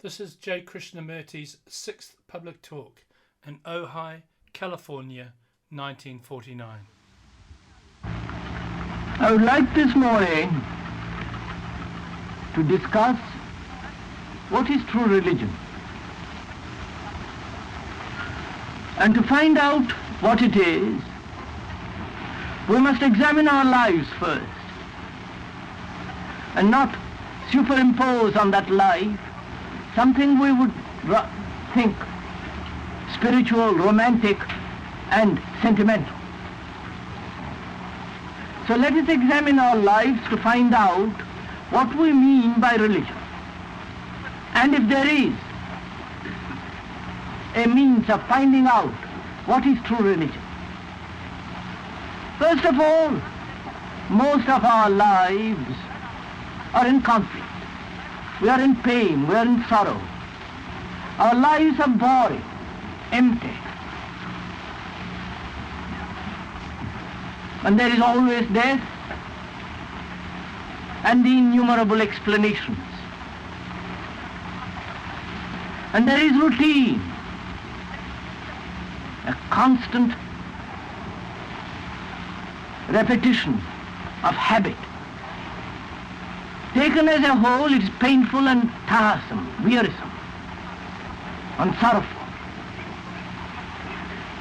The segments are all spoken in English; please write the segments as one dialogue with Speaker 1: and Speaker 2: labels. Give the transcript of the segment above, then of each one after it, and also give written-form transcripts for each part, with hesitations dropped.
Speaker 1: This is J. Krishnamurti's sixth public talk in Ojai, California, 1949.
Speaker 2: I would like this morning to discuss what is true religion. And to find out what it is, we must examine our lives first and not superimpose on that life something we would think spiritual, romantic, and sentimental. So let us examine our lives to find out what we mean by religion, and if there is a means of finding out what is true religion. First of all, most of our lives are in conflict. We are in pain, we are in sorrow. Our lives are boring, empty. And there is always death and the innumerable explanations. And there is routine, a constant repetition of habit. Taken as a whole, it is painful and tiresome, wearisome, and sorrowful,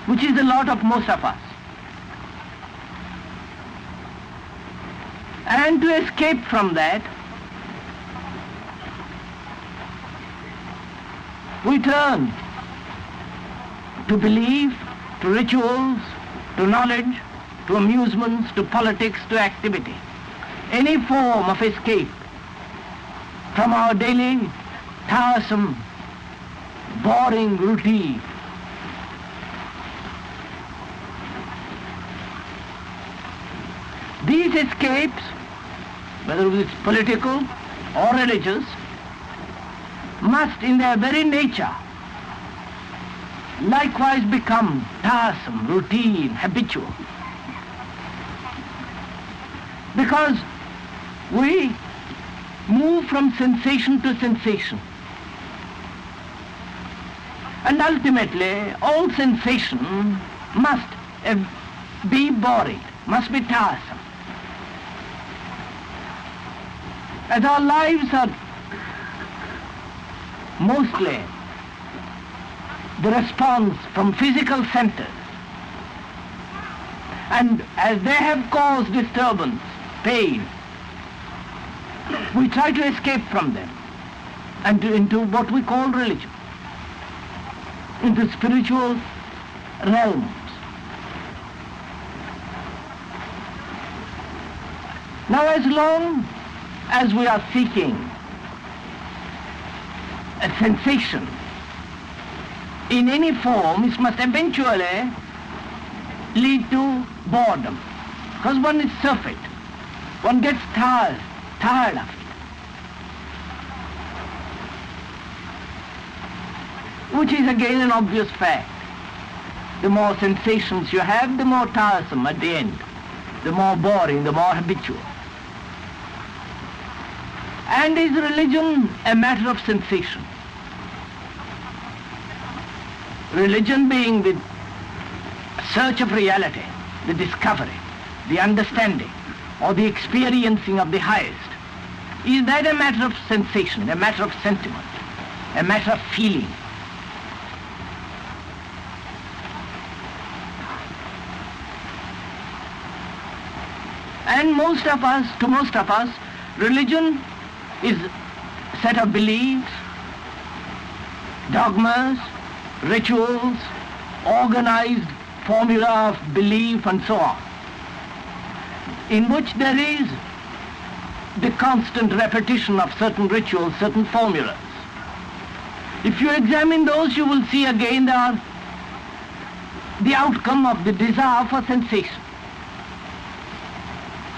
Speaker 2: which is the lot of most of us. And to escape from that, we turn to belief, to rituals, to knowledge, to amusements, to politics, to activity. Any form of escape from our daily, tiresome, boring routine. These escapes, whether it's political or religious, must in their very nature likewise become tiresome, routine, habitual. Because we move from sensation to sensation. And ultimately, all sensation must be boring, must be tiresome. As our lives are mostly the response from physical centers, and as they have caused disturbance, pain, we try to escape from them and into what we call religion, into spiritual realms. Now, as long as we are seeking a sensation in any form, it must eventually lead to boredom, because one is surfeit. One gets tired of it. Which is again an obvious fact. The more sensations you have, the more tiresome at the end, the more boring, the more habitual. And is religion a matter of sensation? Religion being the search of reality, the discovery, the understanding, or the experiencing of the highest. Is that a matter of sensation, a matter of sentiment, a matter of feeling? And to most of us, religion is a set of beliefs, dogmas, rituals, organized formula of belief and so on, in which there is the constant repetition of certain rituals, certain formulas. If you examine those, you will see again they are the outcome of the desire for sensation.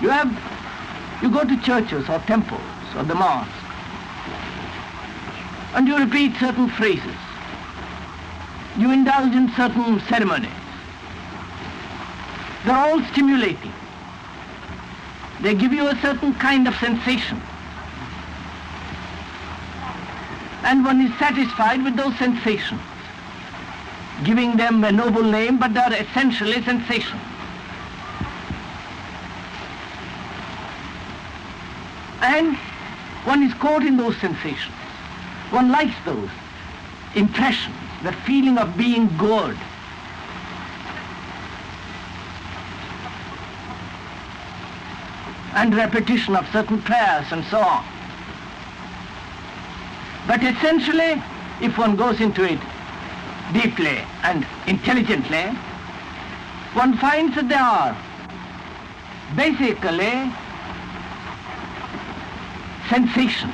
Speaker 2: You go to churches or temples or the mosque, and you repeat certain phrases. You indulge in certain ceremonies. They're all stimulating. They give you a certain kind of sensation. and one is satisfied with those sensations, giving them a noble name, but they are essentially sensations. And one is caught in those sensations. One likes those impressions, the feeling of being good. And repetition of certain prayers and so on. But essentially, if one goes into it deeply and intelligently, one finds that they are basically sensation.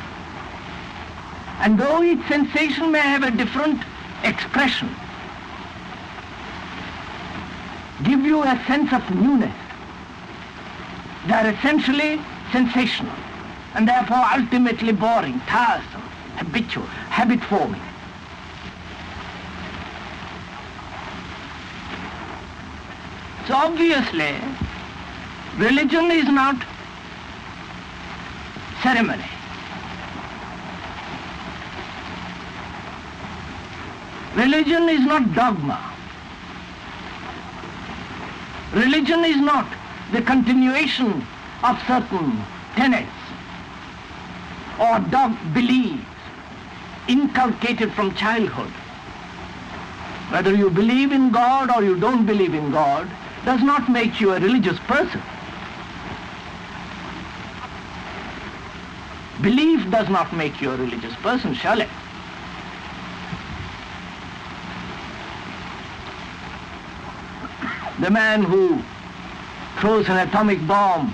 Speaker 2: And though each sensation may have a different expression, give you a sense of newness, they are essentially sensational and therefore ultimately boring, tiresome, habitual, habit-forming. So obviously, religion is not ceremony. Religion is not dogma. Religion is not the continuation of certain tenets or beliefs inculcated from childhood. Whether you believe in God or you don't believe in God does not make you a religious person. Belief does not make you a religious person, shall it? The man who throws an atomic bomb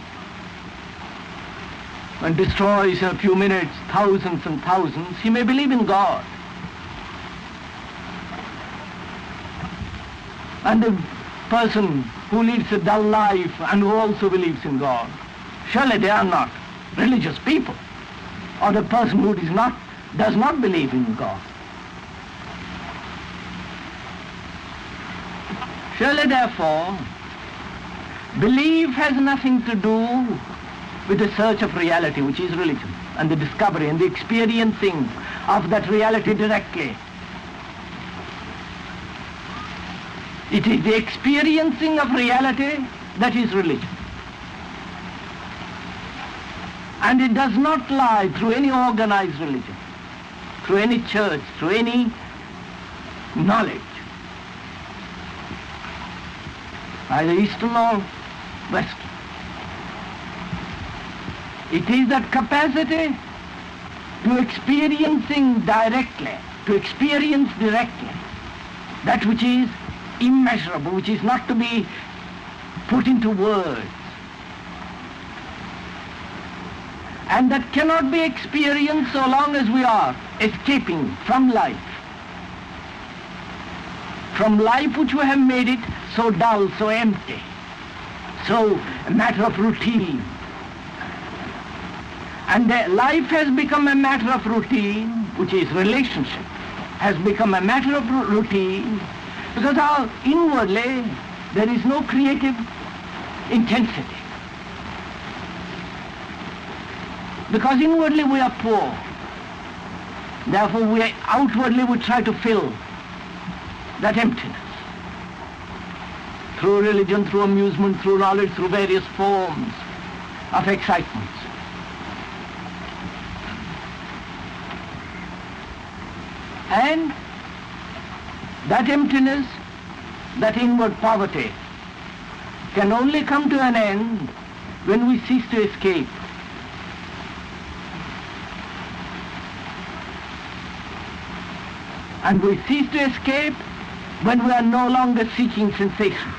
Speaker 2: and destroys in a few minutes thousands and thousands, he may believe in God. And the person who leads a dull life and who also believes in God, surely they are not religious people. Or the person who does not believe in God. Surely, therefore, belief has nothing to do with the search of reality, which is religion, and the discovery and the experiencing of that reality directly. It is the experiencing of reality that is religion. And it does not lie through any organized religion, through any church, through any knowledge, either Eastern or Western. It is that capacity to experiencing directly, to experience directly, that which is immeasurable, which is not to be put into words, and that cannot be experienced so long as we are escaping from life which we have made it so dull, so empty, so a matter of routine. And life has become a matter of routine, which is relationship, has become a matter of routine, because inwardly there is no creative intensity. Because inwardly we are poor. Therefore outwardly we try to fill that emptiness. Through religion, through amusement, through knowledge, through various forms of excitements. And that emptiness, that inward poverty, can only come to an end when we cease to escape. And we cease to escape when we are no longer seeking sensation.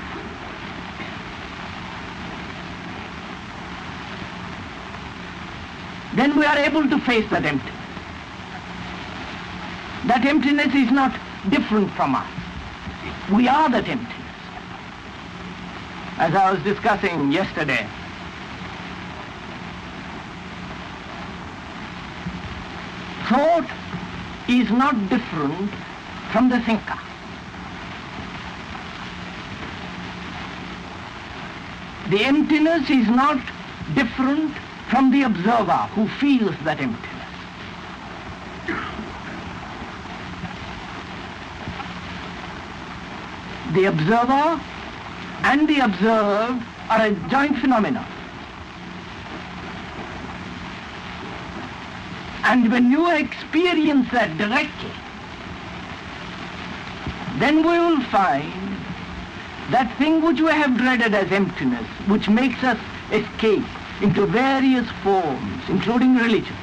Speaker 2: Then we are able to face that emptiness. That emptiness is not different from us. We are that emptiness. As I was discussing yesterday, thought is not different from the thinker. The emptiness is not different from the observer who feels that emptiness. The observer and the observed are a joint phenomenon. And when you experience that directly, then we will find that thing which we have dreaded as emptiness, which makes us escape into various forms, including religion.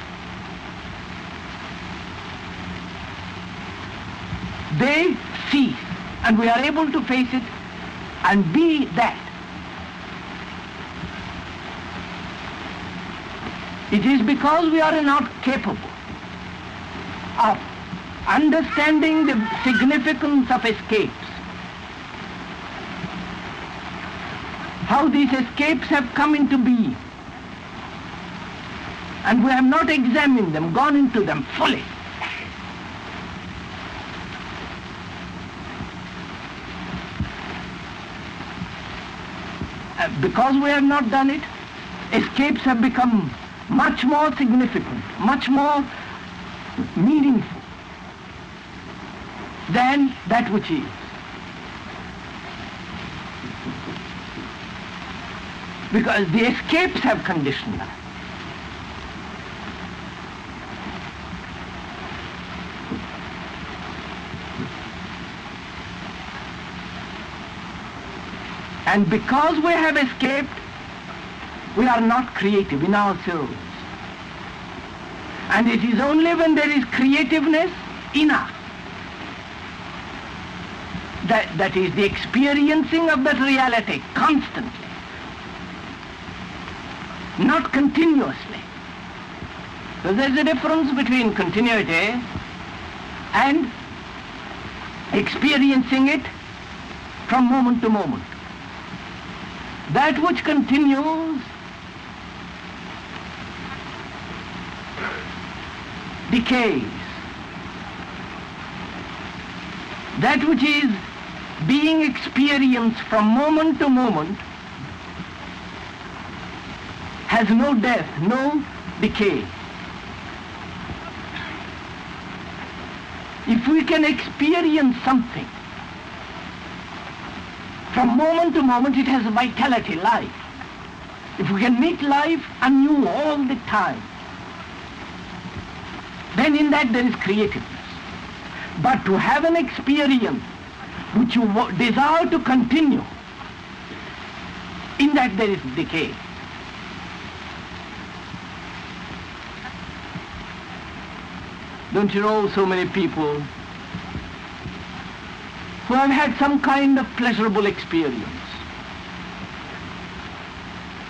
Speaker 2: They cease, and we are able to face it and be that. It is because we are not capable of understanding the significance of escapes, how these escapes have come into being, and we have not examined them, gone into them fully. Because we have not done it, escapes have become much more significant, much more meaningful than that which is. Because the escapes have conditioned us. And because we have escaped, we are not creative in ourselves. And it is only when there is creativeness in us, that is the experiencing of that reality constantly, not continuously. So there's a difference between continuity and experiencing it from moment to moment. That which continues decays. That which is being experienced from moment to moment has no death, no decay. If we can experience something from moment to moment, it has a vitality, life. If we can meet life anew all the time, then in that there is creativeness. But to have an experience which you desire to continue, in that there is decay. Don't you know so many people who have had some kind of pleasurable experience,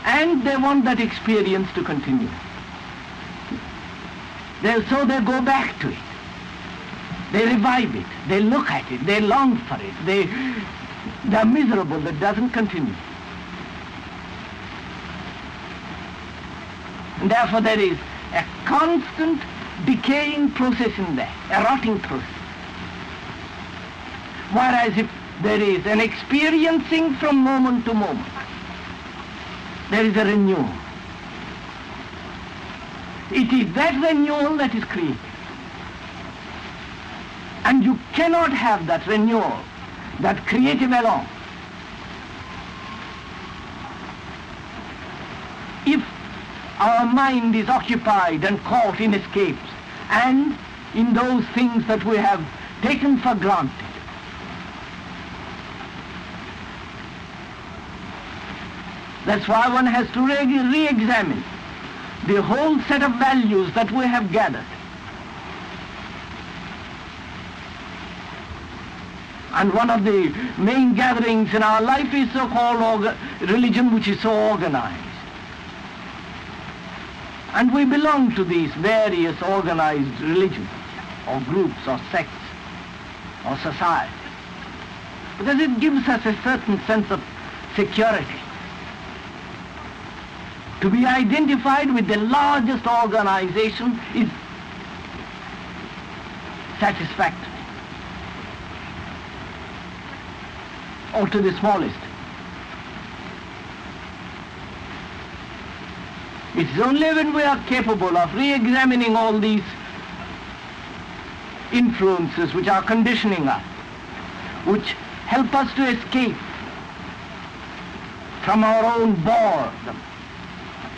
Speaker 2: and they want that experience to continue. So they go back to it. They revive it. They look at it. They long for it. They're miserable that doesn't continue. And therefore there is a constant decaying process in there, a rotting process. Whereas if there is an experiencing from moment to moment, there is a renewal. It is that renewal that is created. And you cannot have that renewal, that creative alone, if our mind is occupied and caught in escapes and in those things that we have taken for granted. That's why one has to re-examine the whole set of values that we have gathered. And one of the main gatherings in our life is so-called religion, which is so organized. And we belong to these various organized religions, or groups, or sects, or societies, because it gives us a certain sense of security. To be identified with the largest organization is satisfactory, or to the smallest. It is only when we are capable of re-examining all these influences which are conditioning us, which help us to escape from our own boredom,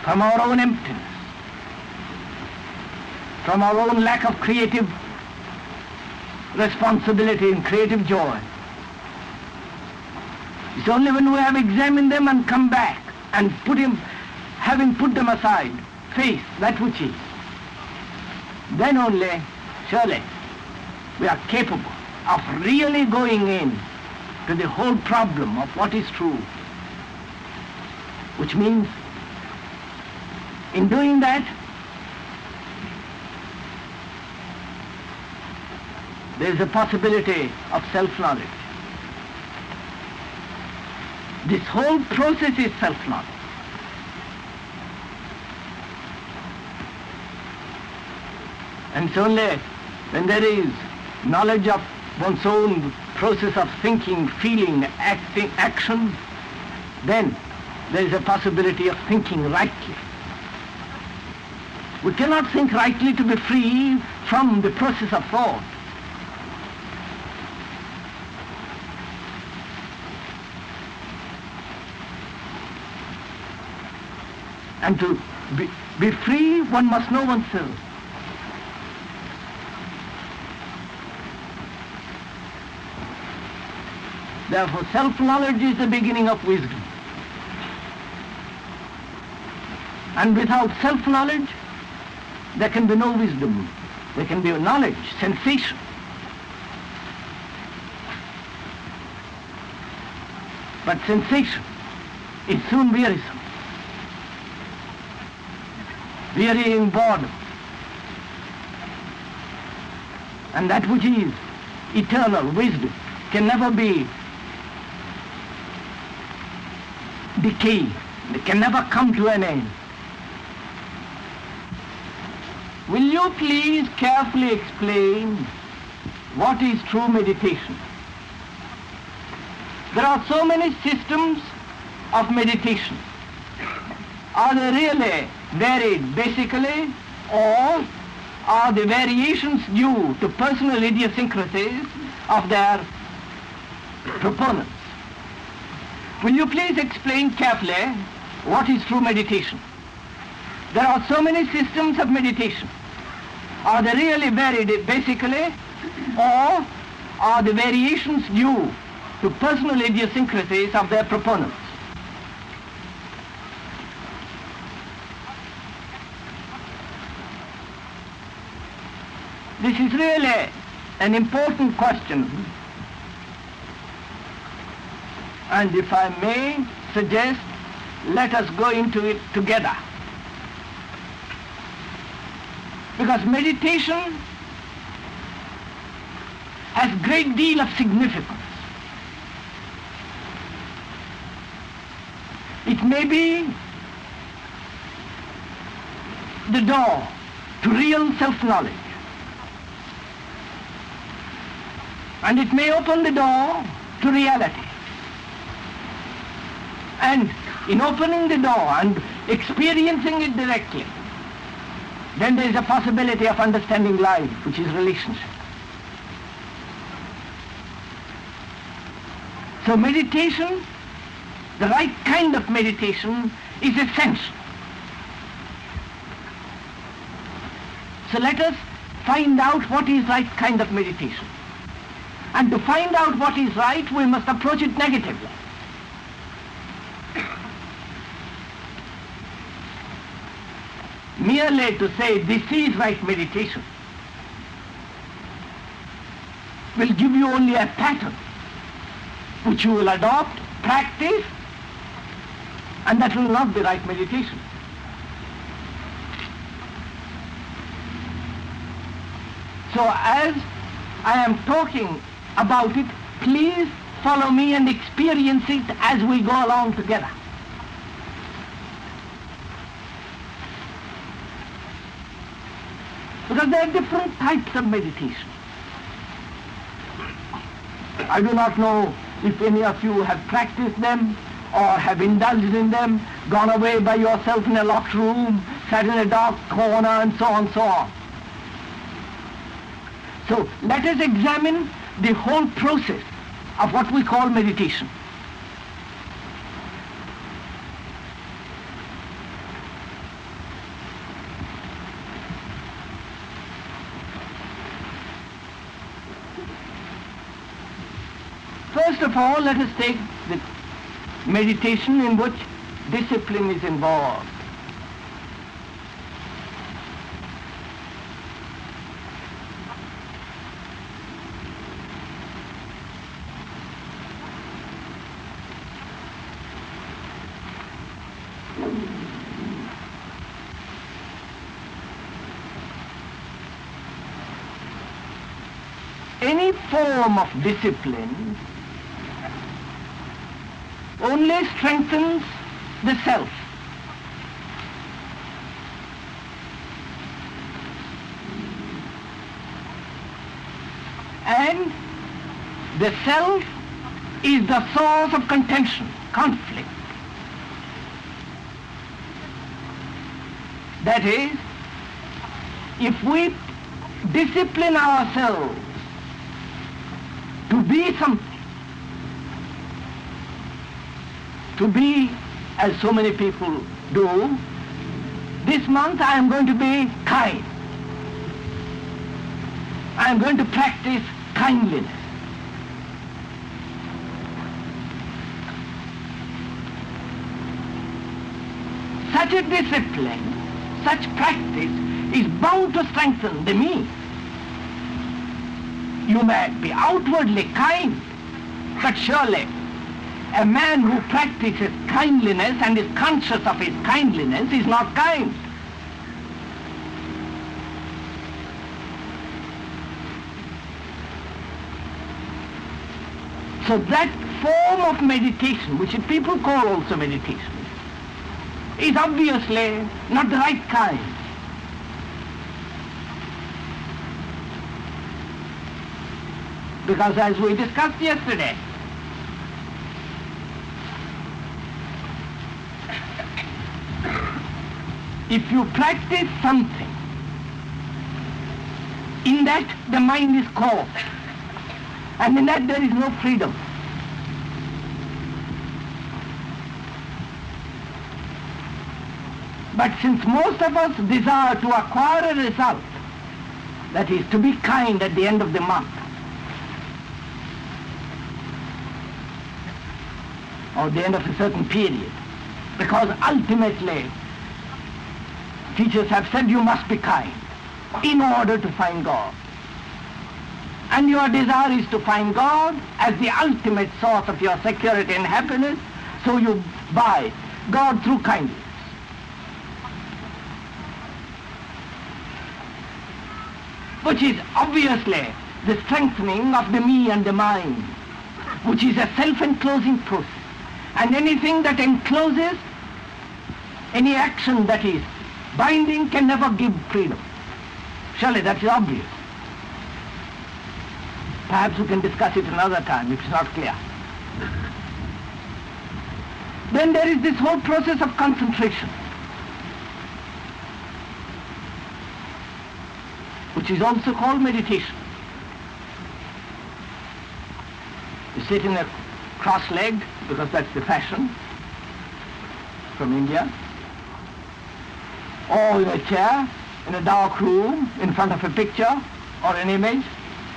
Speaker 2: from our own emptiness, from our own lack of creative responsibility and creative joy. It's only when we have examined them and come back and having put them aside, face that which is, then only, surely, we are capable of really going in to the whole problem of what is true. Which means, in doing that, there is a possibility of self-knowledge. This whole process is self-knowledge. And it's only when there is knowledge of one's own process of thinking, feeling, acting, action, then there is a possibility of thinking rightly. We cannot think rightly to be free from the process of thought. And to be free, one must know oneself. Therefore, self-knowledge is the beginning of wisdom. And without self-knowledge, there can be no wisdom. There can be knowledge, sensation. But sensation is soon wearisome. Wearying boredom. And that which is eternal wisdom can never be decayed. It can never come to an end. Will you please carefully explain what is true meditation? There are so many systems of meditation. Are they really varied basically, or are the variations due to personal idiosyncrasies of their proponents? Will you please explain carefully what is true meditation? There are so many systems of meditation. Are they really varied basically, or are the variations due to personal idiosyncrasies of their proponents? This is really an important question, and if I may suggest, let us go into it together. Because meditation has a great deal of significance. It may be the door to real self-knowledge. And it may open the door to reality. And in opening the door and experiencing it directly, then there is a possibility of understanding life, which is relationship. So meditation, the right kind of meditation, is essential. So let us find out what is right kind of meditation. And to find out what is right, we must approach it negatively. Merely to say this is right meditation will give you only a pattern which you will adopt, practice, and that will not be right meditation. So as I am talking about it, please follow me and experience it as we go along together. Because there are different types of meditation. I do not know if any of you have practiced them or have indulged in them, gone away by yourself in a locked room, sat in a dark corner, and so on, so on. So let us examine the whole process of what we call meditation. First of all, let us take the meditation in which discipline is involved. Any form of discipline only strengthens the self. And the self is the source of contention, conflict. That is, if we discipline ourselves to be something, to be, as so many people do, this month I am going to be kind. I am going to practice kindliness. Such a discipline, such practice is bound to strengthen the me. You may be outwardly kind, but surely a man who practices kindliness and is conscious of his kindliness is not kind. So that form of meditation, which people call also meditation, is obviously not the right kind. Because as we discussed yesterday, if you practice something in that the mind is caught, and in that there is no freedom, but since most of us desire to acquire a result, that is, to be kind at the end of the month, or the end of a certain period, because ultimately teachers have said you must be kind in order to find God. And your desire is to find God as the ultimate source of your security and happiness, so you buy God through kindness. Which is obviously the strengthening of the me and the mind, which is a self-enclosing process. And anything that encloses, any action that is binding can never give freedom. Surely that is obvious. Perhaps we can discuss it another time if it's not clear. Then there is this whole process of concentration, which is also called meditation. You sit in a cross-legged, because that's the fashion from India, or in a chair, in a dark room, in front of a picture or an image,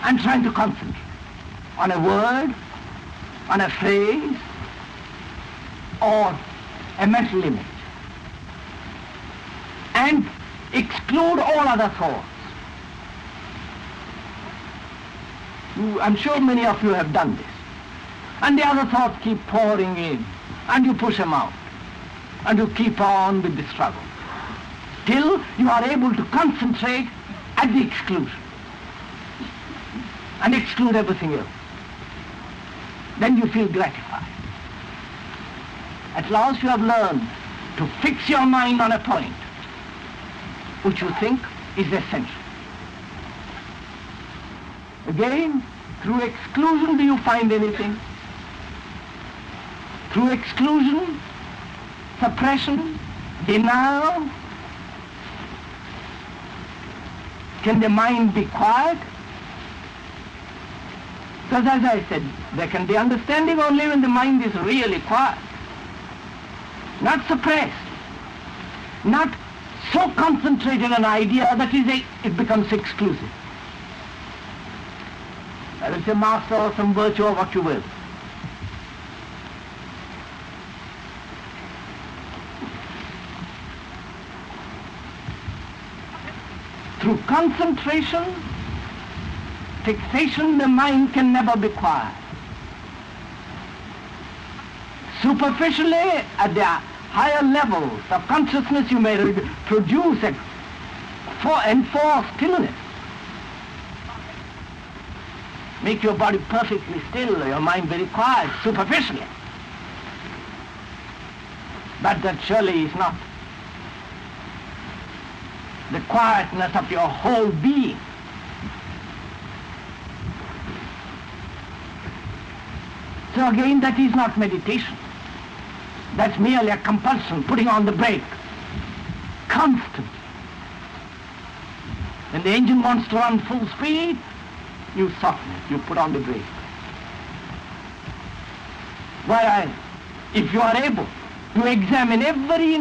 Speaker 2: and trying to concentrate on a word, on a phrase, or a mental image, and exclude all other thoughts. I'm sure many of you have done this. And the other thoughts keep pouring in, and you push them out, and you keep on with the struggle, till you are able to concentrate at the exclusion, and exclude everything else. Then you feel gratified. At last you have learned to fix your mind on a point which you think is essential. Again, through exclusion do you find anything? Through exclusion, suppression, denial, can the mind be quiet? Because as I said, there can be understanding only when the mind is really quiet, not suppressed, not so concentrated on idea that it becomes exclusive. Whether it's a master or some virtue or what you will. Through concentration, fixation, the mind can never be quiet. Superficially, at the higher levels of consciousness, you may produce enforced stillness. Make your body perfectly still, your mind very quiet, superficially. But that surely is not the quietness of your whole being. So again, that is not meditation. That's merely a compulsion, putting on the brake, constant. When the engine wants to run full speed, you soften it, you put on the brake. Whereas, if you are able to examine every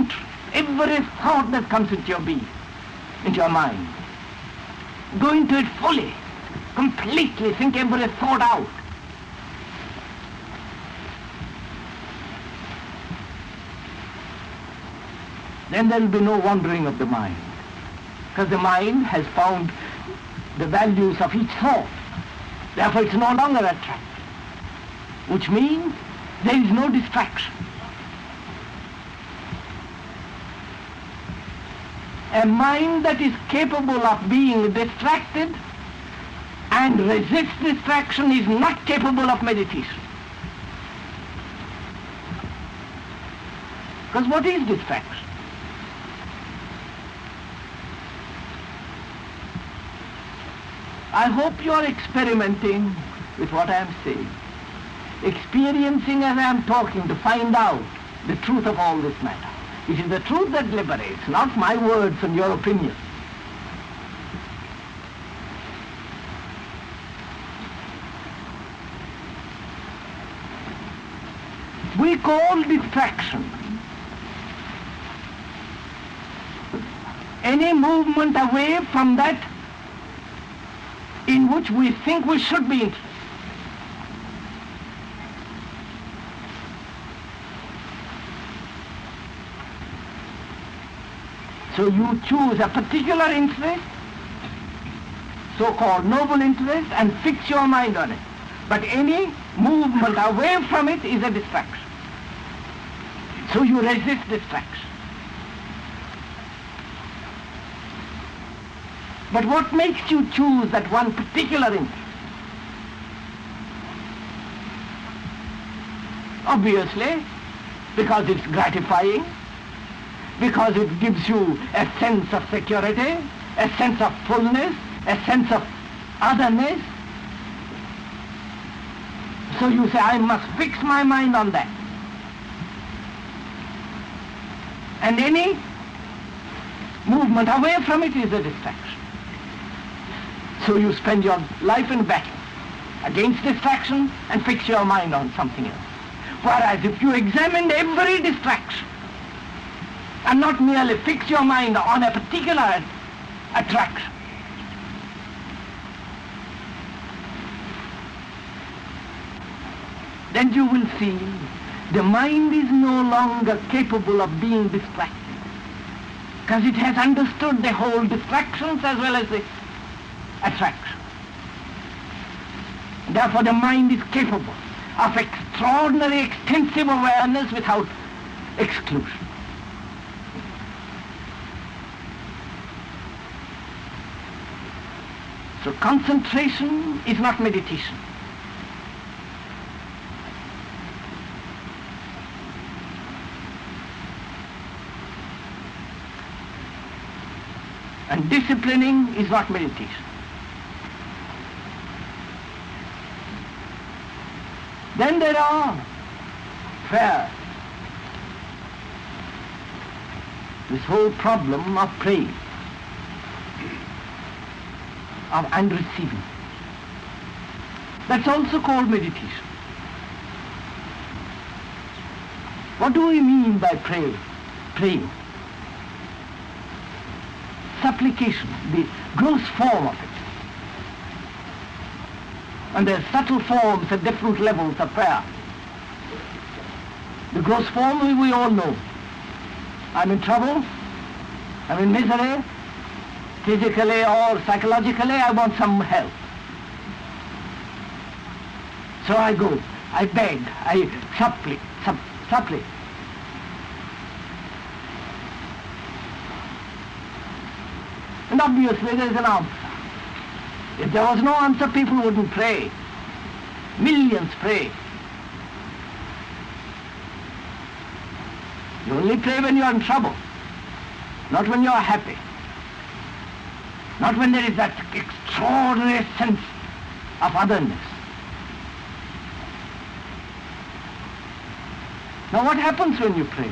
Speaker 2: thought that comes into your being, into your mind, go into it fully, completely, think every thought out. Then there will be no wandering of the mind, because the mind has found the values of each thought. Therefore it's no longer attractive, which means there is no distraction. A mind that is capable of being distracted and resists distraction is not capable of meditation. Because what is distraction? I hope you are experimenting with what I am saying, experiencing as I am talking to find out the truth of all this matter. It is the truth that liberates, not my words and your opinion. We call distraction any movement away from that in which we think we should be interested. So you choose a particular interest, so-called noble interest, and fix your mind on it. But any movement away from it is a distraction. So you resist distraction. But what makes you choose that one particular interest? Obviously, because it's gratifying, because it gives you a sense of security, a sense of fullness, a sense of otherness. So you say, I must fix my mind on that. And any movement away from it is a distraction. So you spend your life in battle against distraction and fix your mind on something else. Whereas if you examined every distraction and not merely fix your mind on a particular attraction, then you will see the mind is no longer capable of being distracted, because it has understood the whole distractions as well as the attraction. Therefore the mind is capable of extraordinary extensive awareness without exclusion. So concentration is not meditation. And disciplining is not meditation. Then there are prayer. This whole problem of praying and receiving. That's also called meditation. What do we mean by praying? Supplication, the gross form of it. And there are subtle forms at different levels of prayer. The gross form we all know. I'm in trouble, I'm in misery, physically or psychologically, I want some help. So I go, I beg, I supplicate. And obviously there is an answer. If there was no answer, people wouldn't pray. Millions pray. You only pray when you are in trouble, not when you are happy, not when there is that extraordinary sense of otherness. Now what happens when you pray?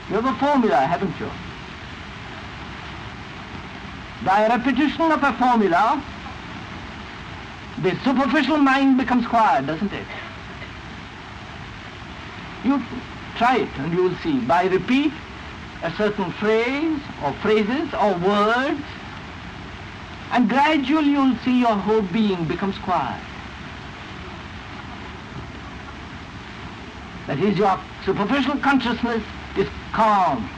Speaker 2: You have a formula, haven't you? By repetition of a formula, the superficial mind becomes quiet, doesn't it? You try it and you will see. By repeat a certain phrase or phrases or words, and gradually you will see your whole being becomes quiet. That is, your superficial consciousness is calm.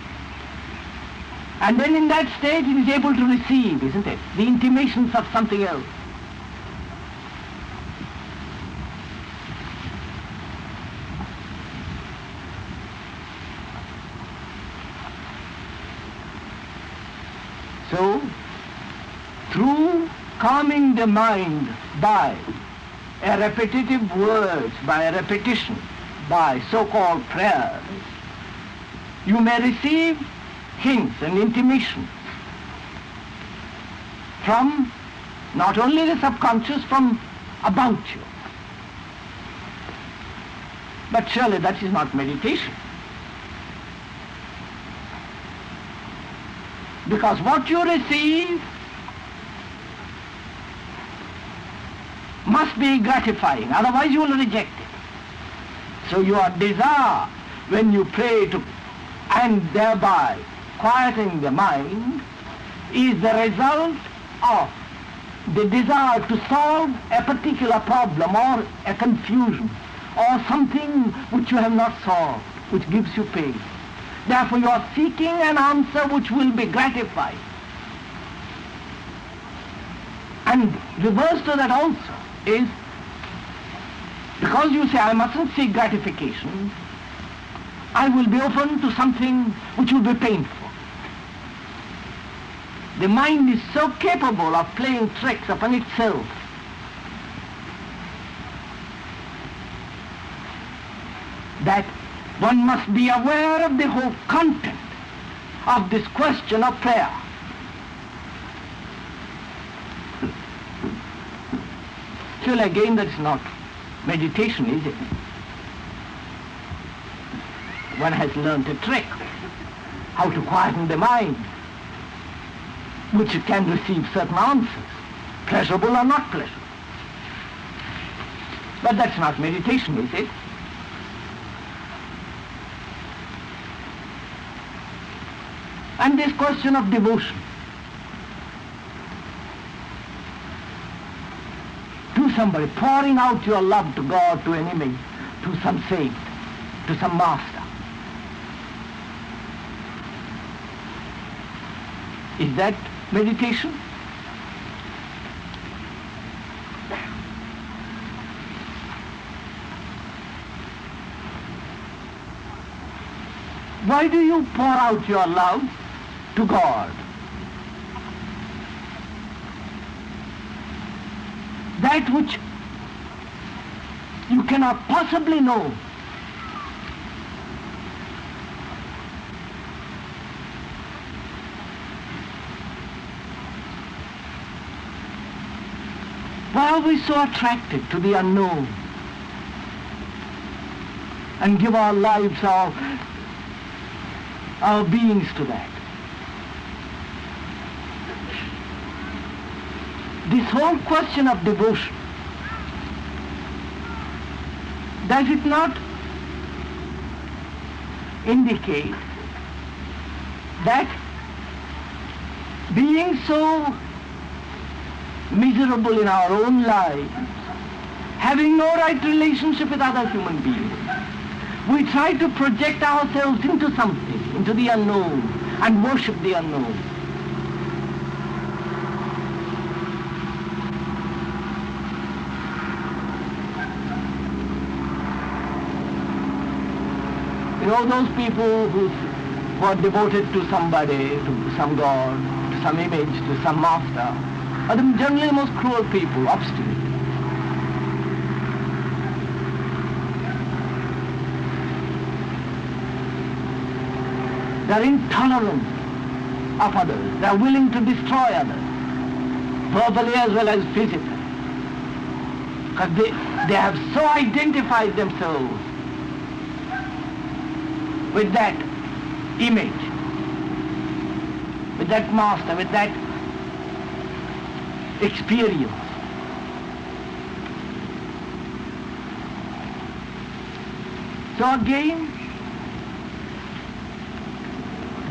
Speaker 2: And then in that state it is able to receive, isn't it, the intimations of something else. So, through calming the mind by a repetitive words, by a repetition, by so-called prayers, you may receive hints and intimations from not only the subconscious, from about you. But surely that is not meditation. Because what you receive must be gratifying, otherwise you will reject it. So your desire when you pray to, and thereby quieting the mind, is the result of the desire to solve a particular problem or a confusion or something which you have not solved, which gives you pain. Therefore you are seeking an answer which will be gratified. And reverse to that also is, because you say I mustn't seek gratification, I will be open to something which will be painful. The mind is so capable of playing tricks upon itself that one must be aware of the whole content of this question of prayer. Still again, that's not meditation, is it? One has learnt a trick, how to quieten the mind, which it can receive certain answers, pleasurable or not pleasurable. But that's not meditation, is it? And this question of devotion to somebody, pouring out your love to God, to an image, to some saint, to some master. Is that meditation? Why do you pour out your love to God? That which you cannot possibly know. Why are we so attracted to the unknown and give our lives, our beings to that? this whole question of devotion, does it not indicate that being so miserable in our own lives, having no right relationship with other human beings, we try to project ourselves into something, into the unknown, and worship the unknown? You know, those people who are devoted to somebody, to some god, to some image, to some master, are the generally most cruel people, obstinate. They are intolerant of others. They are willing to destroy others, verbally as well as physically. Because they have so identified themselves with that image, with that master, with that experience. So again,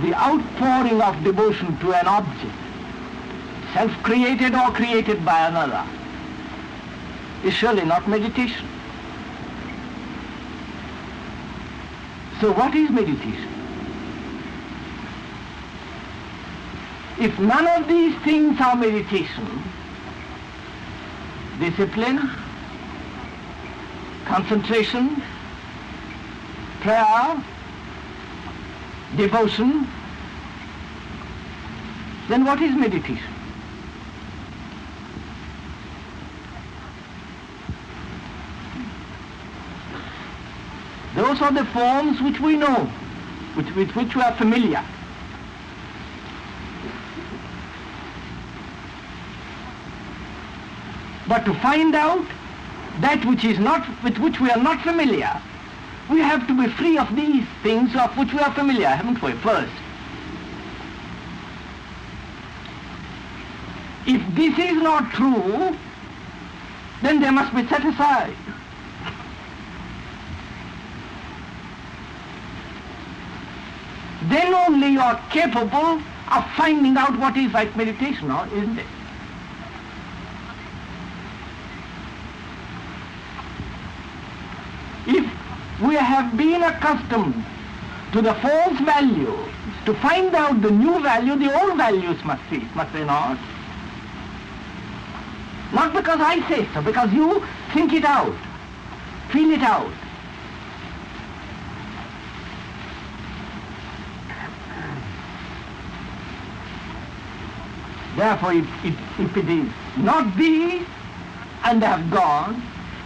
Speaker 2: the outpouring of devotion to an object, self-created or created by another, is surely not meditation. So what is meditation? If none of these things are meditation, discipline, concentration, prayer, devotion, then what is meditation? Those are the forms which we know, with which we are familiar. But to find out that which is not, with which we are not familiar, we have to be free of these things of which we are familiar, haven't we, first? If this is not true, then they must be set aside. Then only you are capable of finding out what is right meditation, isn't it? If we have been accustomed to the false value, to find out the new value, the old values must cease, must they not? Not because I say so, because you think it out, feel it out. Therefore, if it is not these and they have gone,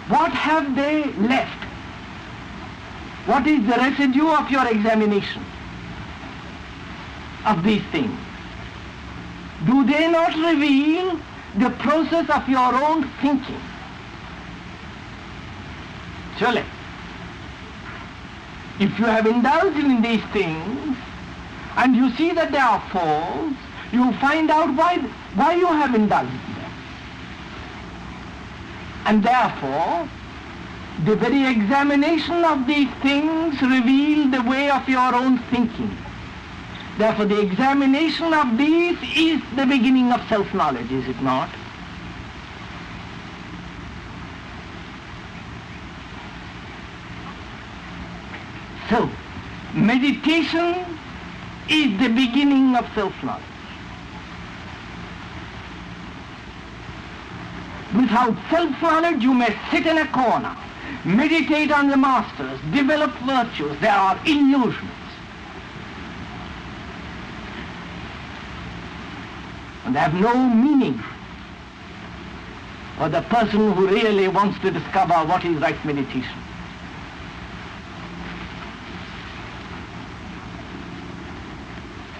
Speaker 2: what have they left? What is the residue of your examination of these things? Do they not reveal the process of your own thinking? Surely. If you have indulged in these things and you see that they are false, you find out why you have indulged in them. And therefore, the very examination of these things reveal the way of your own thinking. Therefore, the examination of these is the beginning of self-knowledge, is it not? So, meditation is the beginning of self-knowledge. Without self-knowledge, you may sit in a corner, meditate on the masters, develop virtues. They are illusions. And they have no meaning for the person who really wants to discover what is right meditation.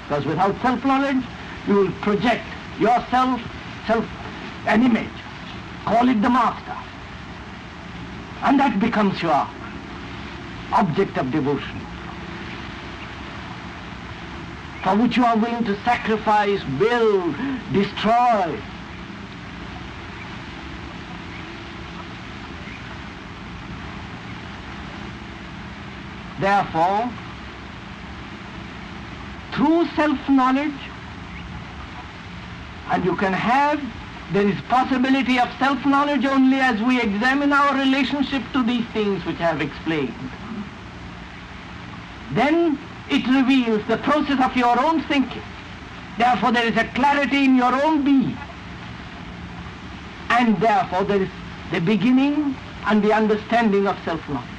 Speaker 2: Because without self-knowledge, you will project yourself, an image, call it the master, and that becomes your object of devotion, for which you are willing to sacrifice, build, destroy, Therefore, through self-knowledge, and there is possibility of self-knowledge only as we examine our relationship to these things which I have explained. Then it reveals the process of your own thinking. Therefore there is a clarity in your own being. And therefore there is the beginning and the understanding of self-knowledge.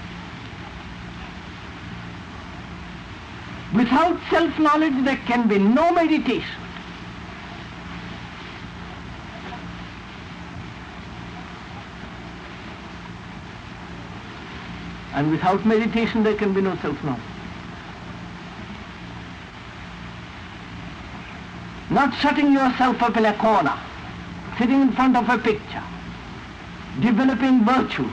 Speaker 2: Without self-knowledge there can be no meditation. And without meditation there can be no self-knowledge. Not shutting yourself up in a corner, sitting in front of a picture, developing virtues,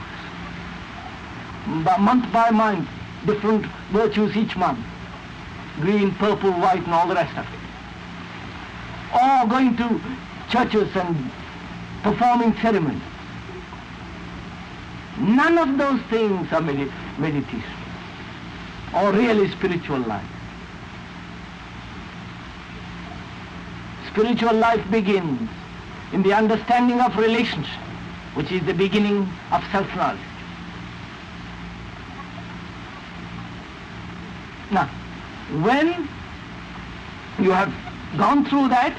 Speaker 2: month by month, different virtues each month, green, purple, white and all the rest of it. Or going to churches and performing ceremonies. None of those things are meditation or really spiritual life. Spiritual life begins in the understanding of relationship, which is the beginning of self-knowledge. Now, when you have gone through that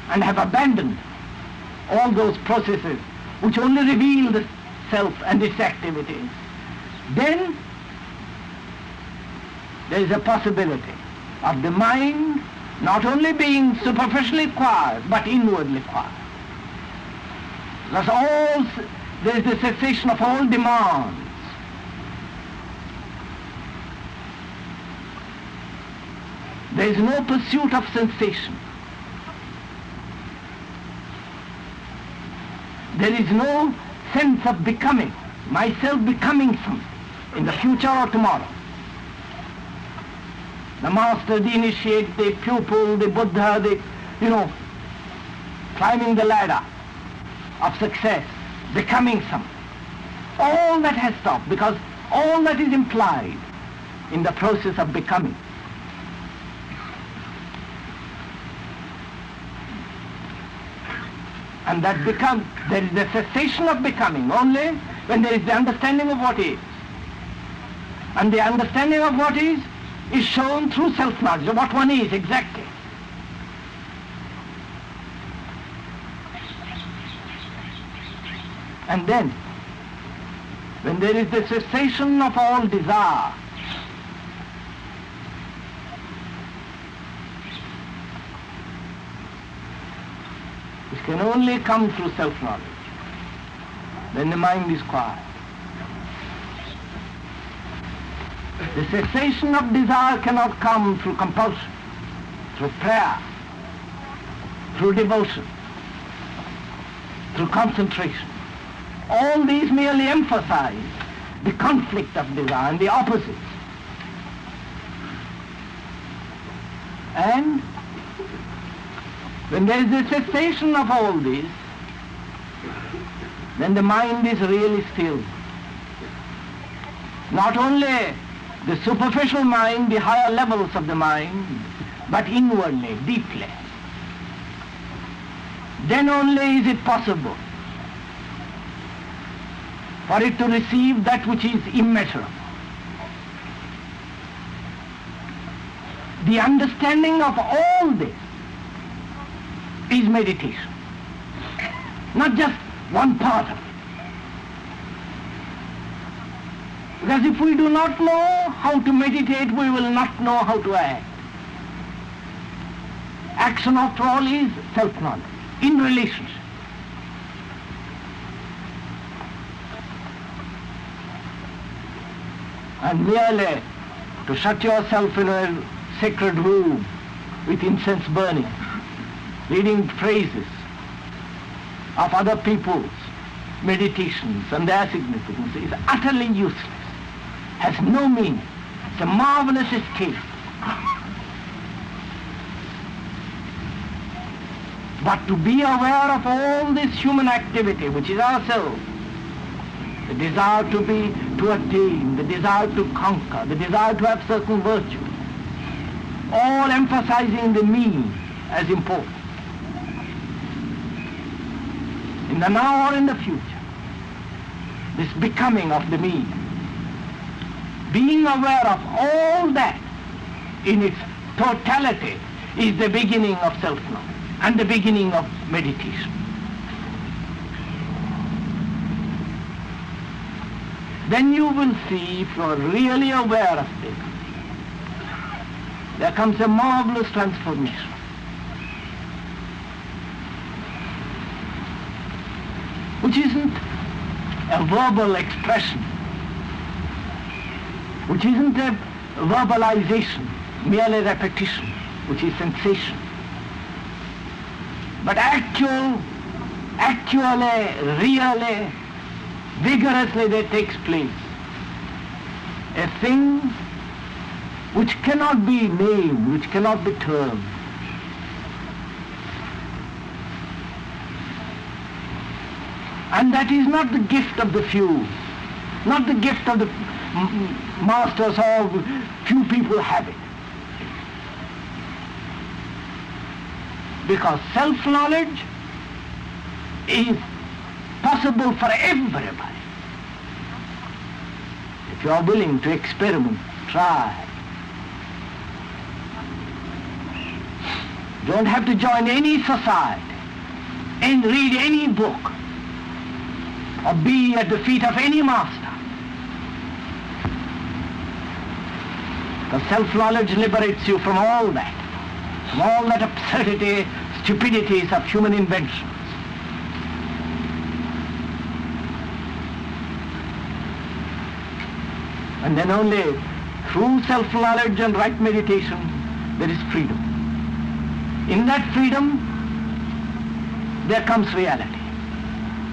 Speaker 2: and have abandoned all those processes which only reveal the self and its activities, then there is a possibility of the mind not only being superficially quiet but inwardly quiet. Because there is the cessation of all demands. There is no pursuit of sensation. There is no sense of becoming, myself becoming something in the future or tomorrow. The master, the initiate, the pupil, the Buddha, climbing the ladder of success, becoming something. All that has stopped because all that is implied in the process of becoming. And that there is the cessation of becoming only when there is the understanding of what is. And the understanding of what is shown through self-knowledge of what one is exactly. And then, when there is the cessation of all desire, which can only come through self-knowledge, then the mind is quiet. The cessation of desire cannot come through compulsion, through prayer, through devotion, through concentration. All these merely emphasize the conflict of desire and the opposites. And when there is the cessation of all this, then the mind is really still. Not only the superficial mind, the higher levels of the mind, but inwardly, deeply. Then only is it possible for it to receive that which is immeasurable. The understanding of all this is meditation, not just one part of it. Because if we do not know how to meditate, we will not know how to act. Action, after all, is self-knowledge, in relationship. And merely to shut yourself in a sacred room with incense burning, reading phrases of other people's meditations and their significance is utterly useless. Has no meaning. It's a marvelous escape. But to be aware of all this human activity, which is ourselves, the desire to to attain, the desire to conquer, the desire to have certain virtue, all emphasizing the me as important. In the now or in the future, this becoming of the me, being aware of all that in its totality is the beginning of self-knowledge and the beginning of meditation. Then you will see, if you are really aware of this, there comes a marvelous transformation. Which isn't a verbal expression, which isn't a verbalization, merely repetition, which is sensation, but actually, really, vigorously there takes place a thing which cannot be named, which cannot be termed. And that is not the gift of the few, not the gift of the masters, or few people have it. Because self-knowledge is possible for everybody. If you are willing to experiment, try. You don't have to join any society and read any book or be at the feet of any master. Because self-knowledge liberates you from all that absurdity, stupidities of human inventions. And then only through self-knowledge and right meditation there is freedom. In that freedom there comes reality.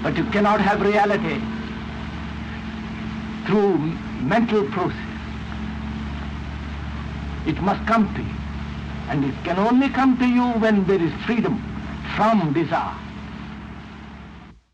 Speaker 2: But you cannot have reality through mental process. It must come to you. And it can only come to you when there is freedom from desire.